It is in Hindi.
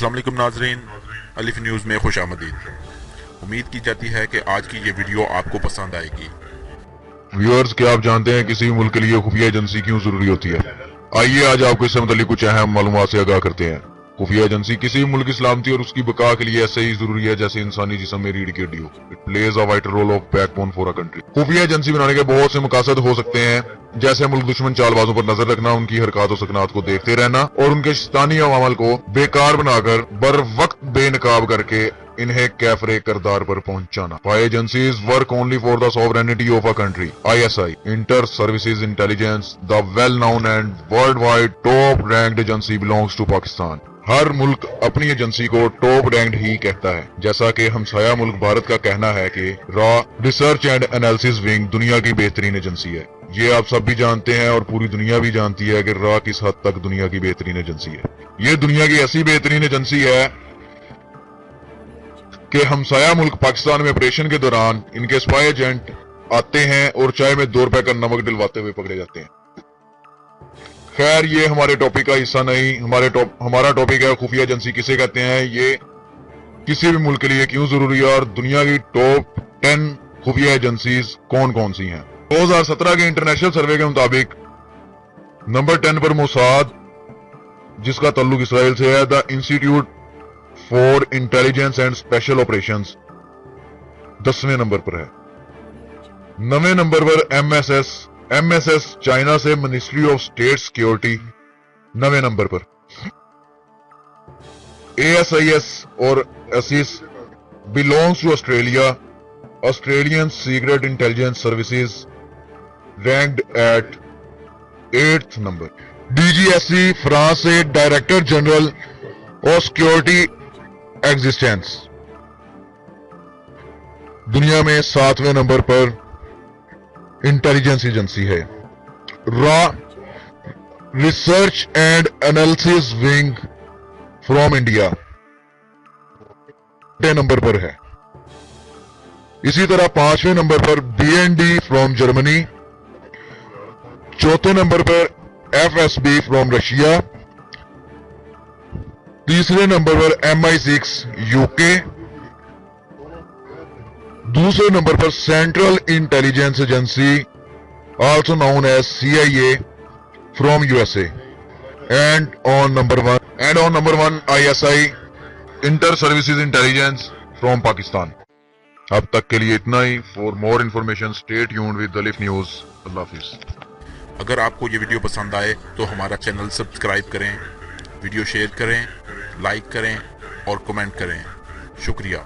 अस्सलाम वालेकुम नाजरीन, अलिफ न्यूज़ में खुश आमदीद। उम्मीद की जाती है कि आज की ये वीडियो आपको पसंद आएगी। व्यूअर्स, क्या आप जानते हैं किसी मुल्क के लिए खुफिया एजेंसी क्यों जरूरी होती है? आइए आज आपको इससे मुताल्लिक कुछ अहम मालूमात से आगाह करते हैं। खुफिया एजेंसी किसी भी मुल्क की सलामती और उसकी बका के लिए ऐसे ही जरूरी है जैसे इंसानी जिस्म में रीढ़ की हड्डी हो। It plays a vital role of backbone for a country. खुफिया एजेंसी बनाने के बहुत से मकासद हो सकते हैं, जैसे मुल्क दुश्मन चालबाजों पर नजर रखना, उनकी हरकत और सकनात को देखते रहना और उनके शैतानी अमल को बेकार बनाकर बर वक्त बेनकाब करके इन्हें कैफरे करदार पर पहुंचाना। Spy agencies work only for the sovereignty of a country. ISI, inter services intelligence, the well known and world wide top ranked agency belongs to Pakistan. हर मुल्क अपनी एजेंसी को टॉप रैंक्ड ही कहता है, जैसा कि हमसाया मुल्क भारत का कहना है कि raw research and analysis wing दुनिया की बेहतरीन एजेंसी है। ये आप सब भी जानते हैं और पूरी दुनिया भी जानती है कि रॉ किस हद तक दुनिया की बेहतरीन एजेंसी है। ये दुनिया की ऐसी बेहतरीन एजेंसी है कि हमसाया मुल्क पाकिस्तान में ऑपरेशन के दौरान इनके स्पाई एजेंट आते हैं और चाय में 2 रुपए का नमक डलवाते हुए पकड़े जाते हैं। खैर, ये हमारे टॉपिक का हिस्सा नहीं। हमारा टॉपिक है खुफिया एजेंसी किसे कहते हैं, ये किसी भी मुल्क के लिए क्यों जरूरी है और दुनिया की टॉप 10 खुफिया एजेंसीज कौन कौन सी हैं। 2017 के इंटरनेशनल सर्वे के मुताबिक नंबर 10 पर मोसाद, जिसका ताल्लुक इसराइल से है, the institute for intelligence and special operations 10वें नंबर पर है। 9वें नंबर पर MSS चाइना से मिनिस्ट्री ऑफ स्टेट सिक्योरिटी 9वें नंबर पर। ASIS और ASIS belongs to Australian secret intelligence services, ranked at 8th number. DGSE France से director general of security existence दुनिया में 7वें नंबर पर इंटेलिजेंस एजेंसी है। रॉ research and analysis wing from India 6 number पर है। इसी तरह 5वें नंबर पर BND फ्रॉम जर्मनी, 4थे नंबर पर FSB फ्रॉम रशिया, 3रे नंबर पर MI6 UK, 2रे नंबर पर central intelligence agency also known as CIA from USA, and on number 1 ISI inter services intelligence from Pakistan. अब तक के लिए इतना ही। For more information stay tuned with Alif news. अल्लाह हाफिज। अगर आपको ये वीडियो पसंद आए तो हमारा चैनल सब्सक्राइब करें, वीडियो शेयर करें, लाइक करें और कमेंट करें। शुक्रिया।